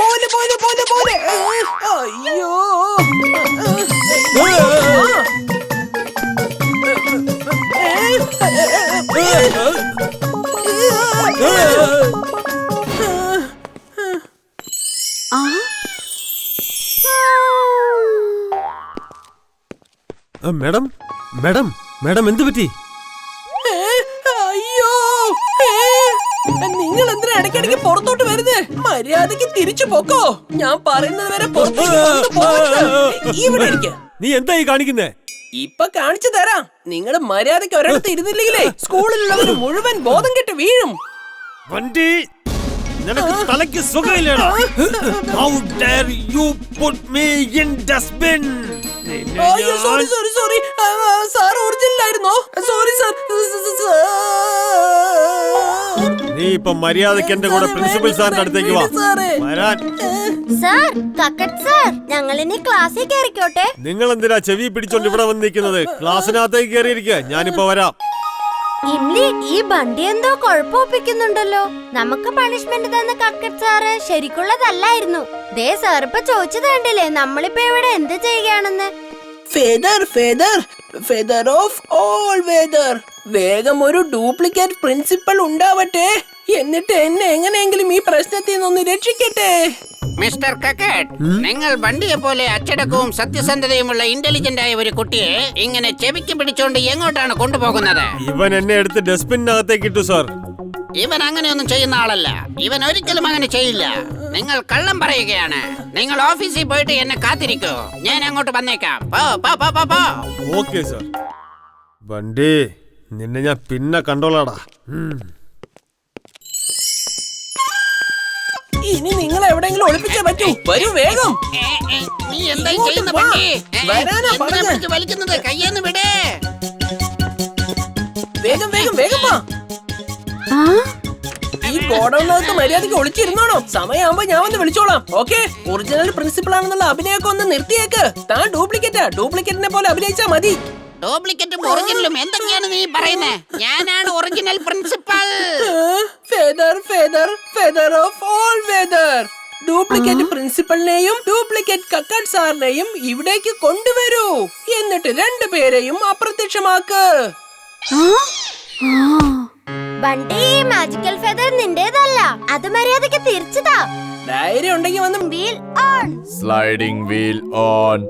പോലെ പോലെ പോലെ പോലെ അയ്യോ മാഡം മാഡം മാഡം എന്ത് പറ്റി? അയ്യോ നിങ്ങൾ എന്തിനാ ഇടയ്ക്കിടയ്ക്ക് പുറത്തോട്ട് വരുന്നേ? മര്യാദക്ക് തിരിച്ചു പോക്കോ. ഞാൻ പറയുന്നത് വരെ ഇവിടെ ഇരിക്ക. നീ എന്തായി കാണിക്കുന്നേ? ഇപ്പൊ കാണിച്ചു തരാം. നിങ്ങൾ മര്യാദക്ക് ഒരിടത്ത് ഇരുന്നില്ലെങ്കിലേ സ്കൂളിലുള്ളവര് മുഴുവൻ ബോധം കെട്ട് വീഴും. വണ്ടി നിനക്ക് തലയ്ക്ക് സുഖമില്ലടാ. How dare you put me in dustbin? Sorry sorry sorry sir original ആയിരുന്നോ? Sorry sir. നീ ഇപ്പൊ മര്യാദക്ക് എന്റെ കൂടെ പ്രിൻസിപ്പൽ സാറിന്റെ അടുത്തേക്ക് വാ. സാർ, കക്കട്ട് സാർ, ഞങ്ങൾ ഇനി ക്ലാസ്സിൽ കയറിക്കോട്ടെ? നിങ്ങൾ എന്തിനാ ചെവി പിടിച്ചോണ്ട് ഇവിടെ വന്നിരിക്കുന്നത്? ക്ലാസ്സിനകത്തേക്ക് കയറിയിരിക്കുക. ഞാനിപ്പോ വരാം. ഇംലി, ഈ ബണ്ടി എന്തോ കുഴപ്പമൊപ്പിക്കുന്നുണ്ടല്ലോ. നമുക്ക് പണിഷ്മെന്റ് തന്ന കക്കട്ട് സാറ് ശരിക്കുള്ളതല്ലായിരുന്നു. ദേ സാർ ഇപ്പൊ ചോദിച്ചത് കണ്ടില്ലേ നമ്മളിപ്പോ ഇവിടെ എന്ത് ചെയ്യുകയാണെന്ന്? Feather feather feather of all whether. വേഗം ഒരു ഡ്യൂപ്ലിക്കേറ്റ് പ്രിൻസിപ്പൽ ഉണ്ടാവട്ടെ. എന്നിട്ട് എന്നെ എങ്ങനെയെങ്കിലും ഈ പ്രശ്നത്തിൽ നിന്നൊന്ന് രക്ഷിക്കട്ടെ. മിസ്റ്റർ കക്കറ്റ്, നിങ്ങൾ വണ്ടിയെ പോലെ അച്ചടക്കവും സത്യസന്ധതയുമുള്ള ഇന്റലിജന്റ് ആയ ഒരു കുട്ടിയെ ഇങ്ങനെ ചെവിക്ക് പിടിച്ചോണ്ട് എങ്ങോട്ടാണ് കൊണ്ടുപോകുന്നത്? ഇവൻ എന്നെ എടുത്ത് ഡസ്റ്റ്ബിനകത്തേക്ക് ഇട്ടു സാർ. ഇവൻ അങ്ങനെയൊന്നും ചെയ്യുന്ന ആളല്ല. ഇവൻ ഒരിക്കലും അങ്ങനെ ചെയ്യില്ല. നിങ്ങൾ കള്ളം പറയുകയാണ്. നിങ്ങൾ ഓഫീസിൽ പോയിട്ട് എന്നെ കാത്തിരിക്കൂ. ഞാൻ അങ്ങോട്ട് വന്നേക്കാം. Okay sir. വണ്ടി നിന്നെ ഞാൻ പിന്നെ കണ്ടോളാടാ. ഇനി നിങ്ങൾ എവിടെയെങ്കിലും ഒളിപ്പിച്ചേ പറ്റൂ. വരൂ വേഗം. നീ എന്തായി ചെയ്യുന്ന വണ്ടി? വലിക്കുന്നത് കയ്യെന്ന് വിടേ. വേഗം വേഗം വേഗം വാ. ഈ ഗോഡൌണിനകത്ത് മര്യാദയ്ക്ക് ഒളിച്ചിരുന്നോണോ? സമയമാകുമ്പോ ഞാൻ വന്ന് വിളിച്ചോളാം. ഓക്കെ? ഒറിജിനൽ പ്രിൻസിപ്പൾ ആണെന്നുള്ള അഭിനയൊക്കെ ഒന്ന് നിർത്തിയേക്ക്. താൻ ഡ്യൂപ്ലിക്കേറ്റാ. ഡ്യൂപ്ലിക്കേറ്റിനെ പോലെ അഭിനയിച്ചാ മതി. ഡ്യൂപ്ലിക്കേറ്റും ഒറിജിനലും എന്തൊക്കെയാണ് നീ പറയുന്നത്? ഞാനാണ് original principal. Feather feather feather of all weather. Duplicate പ്രിൻസിപ്പലിനെയും ഡ്യൂപ്ലിക്കേറ്റ് കക്കട്ട് സാറിനെയും ഇവിടേക്ക് കൊണ്ടുവരൂ. എന്നിട്ട് രണ്ടുപേരെയും അപ്രത്യക്ഷമാക്ക്. ബണ്ടി, മാജിക്കൽ ഫെദർ നിന്റേതല്ല. അത് മര്യാദയ്ക്ക് തിരിച്ചതാ. ധൈര്യം ഉണ്ടെങ്കിൽ വന്ന് wheel on. Sliding wheel on.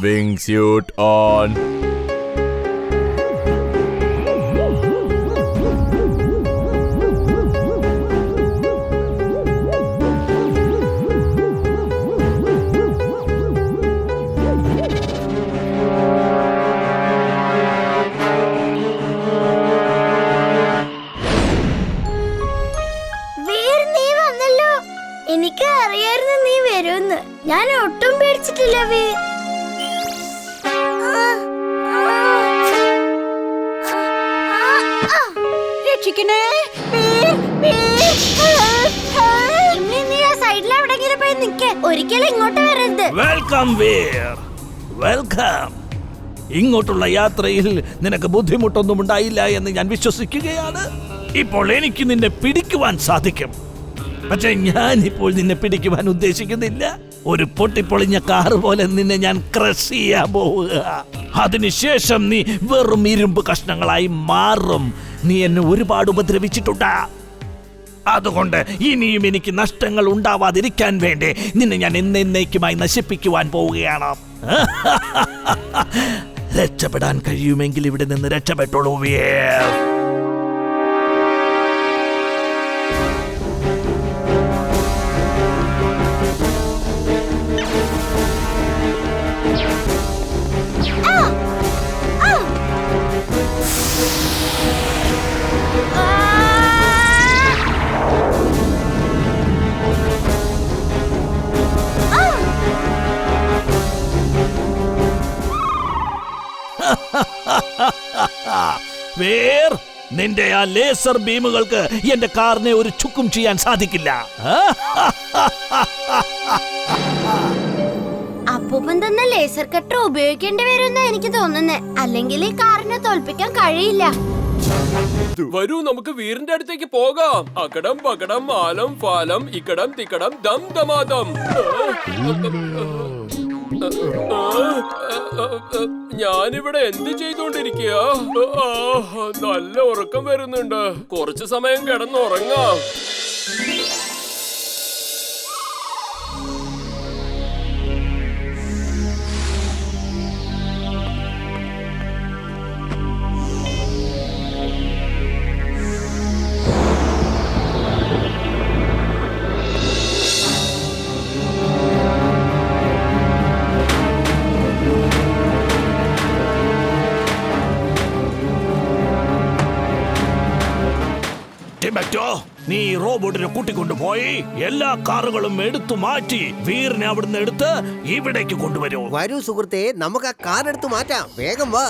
Wingsuit on. എനിക്ക് അറിയായിരുന്നു നീ വരുമെന്ന്. ഞാൻ ഒട്ടും പേടിച്ചിട്ടില്ല വീർ. രക്ഷിക്കണേ. നീ ആ സൈഡിൽ എവിടെയെങ്കിലും പോയി നിൽക്ക്. ഒരിക്കലും ഇങ്ങോട്ട് വരരുത്. Welcome Veer, welcome. ഇങ്ങോട്ടുള്ള യാത്രയിൽ നിനക്ക് ബുദ്ധിമുട്ടൊന്നും ഉണ്ടായില്ല എന്ന് ഞാൻ വിശ്വസിക്കുകയാണ്. ഇപ്പോൾ എനിക്ക് നിന്നെ പിടിക്കുവാൻ സാധിക്കും. പക്ഷെ ഞാൻ ഇപ്പോൾ നിന്നെ പിടിക്കുവാൻ ഉദ്ദേശിക്കുന്നില്ല. ഒരു പൊട്ടിപ്പൊളിഞ്ഞ കാറ് പോലെ നിന്നെ ഞാൻ ക്രഷ് ചെയ്യാൻ പോവുക. അതിനുശേഷം നീ വെറും ഇരുമ്പ് കഷ്ണങ്ങളായി മാറും. നീ എന്നെ ഒരുപാട് ഉപദ്രവിച്ചിട്ടുണ്ട്. അതുകൊണ്ട് ഇനിയും എനിക്ക് നഷ്ടങ്ങൾ ഉണ്ടാവാതിരിക്കാൻ വേണ്ടി നിന്നെ ഞാൻ എന്നേക്കുമായി നശിപ്പിക്കുവാൻ പോവുകയാണ്. രക്ഷപ്പെടാൻ കഴിയുമെങ്കിൽ ഇവിടെ നിന്ന് രക്ഷപ്പെട്ടോളൂ വീർ. വേർ നിന്റെ ആ ലേസർ ബീമുകൾക്ക് എന്റെ കാറിനെ ഒരു ചുക്കും ചെയ്യാൻ സാധിക്കില്ല. അപ്പൂപ്പൻ തന്ന ലേസർ കട്ടർ ഉപയോഗിക്കേണ്ടി വരുമെന്ന് എനിക്ക് തോന്നുന്നേ. അല്ലെങ്കിൽ ഈ കാറിനെ തോൽപ്പിക്കാൻ കഴിയില്ല. വരൂ, നമുക്ക് വീറിന്റെ അടുത്തേക്ക് പോകാം. അകടം പകടം ആലം ഫാലം ഇക്കടം തിക്കടം ദം ദമാദം. ഞാനിവിടെ എന്ത് ചെയ്തോണ്ടിരിക്കുക? നല്ല ഉറക്കം വരുന്നുണ്ട്. കുറച്ചു സമയം കിടന്നുറങ്ങാം. നീ റോബോട്ടിനെ കൂട്ടിക്കൊണ്ടുപോയി എല്ലാ കാറുകളും എടുത്തു മാറ്റി വീറിനെ അവിടുന്ന് എടുത്ത് ഇവിടേക്ക് കൊണ്ടുവരൂ. വരൂ സുഹൃത്തെ, നമുക്ക് ആ കാർ എടുത്ത് മാറ്റാം. വേഗം വാ.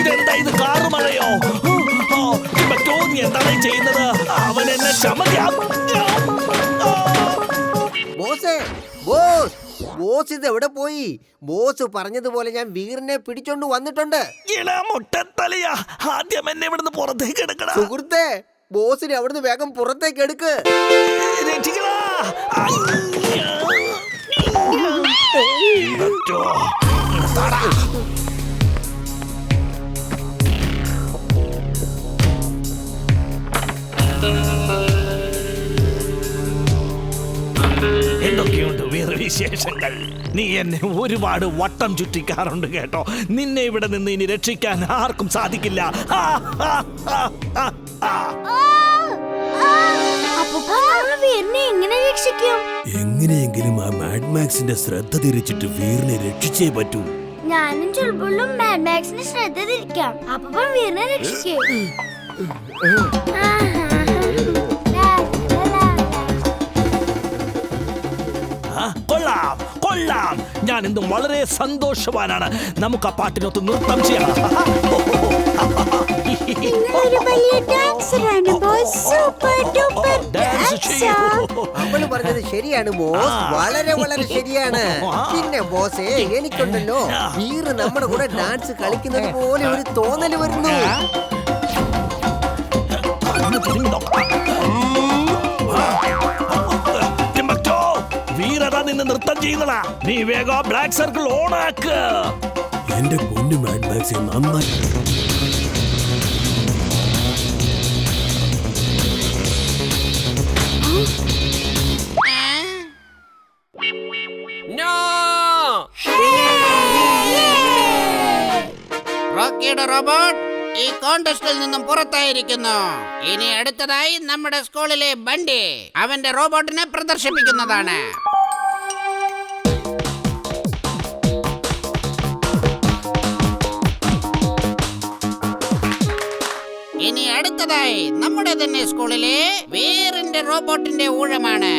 ഇതെന്താ ഇത്, കാറ് മഴയോ? നീ എന്താണ് ചെയ്യുന്നത്? അവൻ എന്നെ ബോസേ, ബോസ് ബോസ് ഇത് എവിടെ പോയി? ബോസ് പറഞ്ഞതുപോലെ ഞാൻ വീറിനെ പിടിച്ചോണ്ട് വന്നിട്ടുണ്ട്. മുട്ടത്തലയാ, ആദ്യം എന്നെ ഇവിടുന്ന് പുറത്തേക്ക് എടുക്കണം. സുഹൃത്തെ, ബോസിനെ അവിടുന്ന് വേഗം പുറത്തേക്ക് എടുക്ക്. എന്തൊക്കെയുണ്ട് വേറെ വിശേഷങ്ങൾ? നീ എന്നെ ഒരുപാട് വട്ടം ചുറ്റിക്കാറുണ്ട് കേട്ടോ. നിന്നെ ഇവിടെ നിന്ന് ഇനി രക്ഷിക്കാൻ ആർക്കും സാധിക്കില്ല. എങ്ങനെ രക്ഷിക്കും? എങ്ങനെയെങ്കിലും ആ മാഡ്മാക്സിന്റെ ശ്രദ്ധ തിരിച്ചിട്ട് വീറിനെ രക്ഷിച്ചേ പറ്റൂ. ഞാനും ചുൾബുള്ളും മാഡ്മാക്സിന് ശ്രദ്ധ തിരിക്കാം. അപ്പം വീറിനെ രക്ഷിക്കും. കൊള്ളാം കൊള്ളാം, ഞാൻ ഇന്നും വളരെ സന്തോഷവാനാണ്. നമുക്ക് ആ പാട്ടിനൊത്ത് നൃത്തം ചെയ്യാം. അവള് പറഞ്ഞത് ശരിയാണ് ബോസ്, വളരെ വളരെ ശരിയാണ്. പിന്നെ ബോസേ, എനിക്കുണ്ടല്ലോ വീറ് നമ്മുടെ കൂടെ ഡാൻസ് കളിക്കുന്നത് പോലെ ഒരു തോന്നല് വരുന്നു. വീരതാ നിന്ന് നൃത്തം ചെയ്യുന്നതാ. നീ വേഗം ബ്ലാക്ക് സർക്കിൾ ഓൺ ആക്ക്. എന്റെ പൊന്നു മാഡ്മാക്സെ, നന്നായി. റോക്കിയുടെ റോബോട്ട് ഈ കോൺടെസ്റ്റിൽ നിന്നും പുറത്തായിരിക്കുന്നു. ഇനി അടുത്തതായി നമ്മുടെ സ്കൂളിലെ ബണ്ടി അവന്റെ റോബോട്ടിനെ പ്രദർശിപ്പിക്കുന്നതാണ്. ഇനി അടുത്തതായി നമ്മുടെ തന്നെ സ്കൂളിലെ വീറിന്റെ റോബോട്ടിന്റെ ഊഴമാണ്.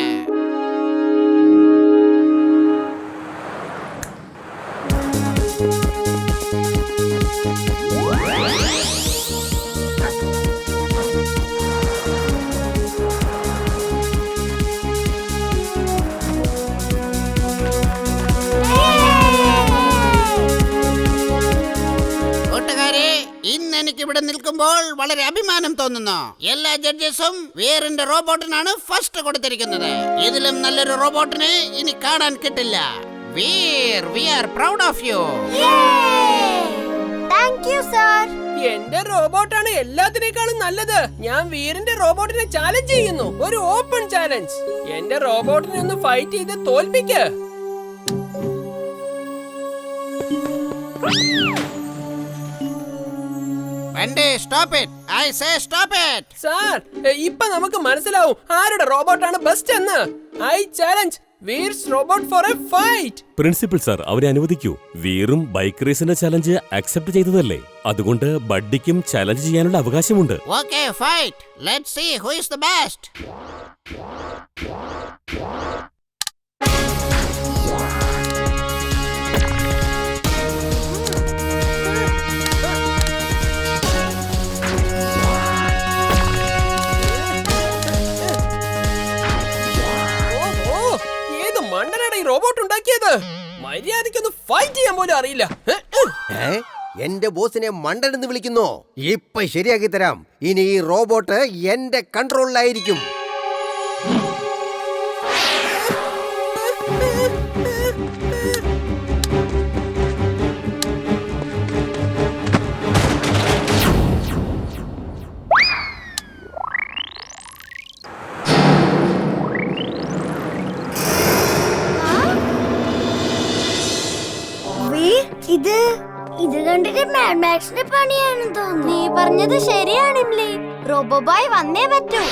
ഇന്ന് എനിക്ക് ഇവിടെ നിൽക്കുമ്പോൾ വളരെ അഭിമാനം തോന്നുന്നു. എല്ലാ ജഡ്ജസും വീറിന്റെ റോബോട്ടിനാണ് ഫസ്റ്റ് കൊടുത്തിരിക്കുന്നത്. ഇതിലും നല്ലൊരു റോബോട്ടിനെ ഇനി കാണാൻ കിട്ടില്ല. Veer, we are proud of you. Thank you, sir. എന്റെ റോബോട്ടാണ് എല്ലാത്തിനേക്കാളും നല്ലത്. ഞാൻ വീറിന്റെ റോബോട്ടിനെ ചാലഞ്ച് ചെയ്യുന്നു. ഒരു ഓപ്പൺ ചാലഞ്ച്. എന്റെ റോബോട്ടിനെ ഒന്ന് ഫൈറ്റ് ചെയ്ത് തോൽപ്പിക്ക്. Stop it. I say stop it. Sir, ഇപ്പൊ നമുക്ക് മനസ്സിലാവും ആരുടെ റോബോട്ടാണ് ബെസ്റ്റ് എന്ന്. I challenge Veer's robot for a fight. Principal sir, അവരെ അനുവദിക്കൂ. വീറും ബൈക്ക് റേസിന്റെ ചലഞ്ച് അക്സെപ്റ്റ് ചെയ്തതല്ലേ, അതുകൊണ്ട് ബഡ്ഡിക്കും ചലഞ്ച് ചെയ്യാനുള്ള അവകാശമുണ്ട്. Okay, fight. Let's see who is the best. മര്യാദയ്ക്കൊന്ന് ഫൈറ്റ് ചെയ്യാൻ പോലും അറിയില്ല. എന്റെ ബോസിനെ മണ്ടനെന്ന് വിളിക്കുന്നു. ഇപ്പൊ ശരിയാക്കി തരാം. ഇനി ഈ റോബോട്ട് എന്റെ കൺട്രോളിലായിരിക്കും. ഇത് കണ്ടിട്ട് മാഡ്മാക്സിന്റെ പണിയാണെന്ന് തോന്നുന്നു. നീ പറഞ്ഞത് ശരിയാണ് ഇംലി. റോബോബോയ് വന്നേ പറ്റൂ.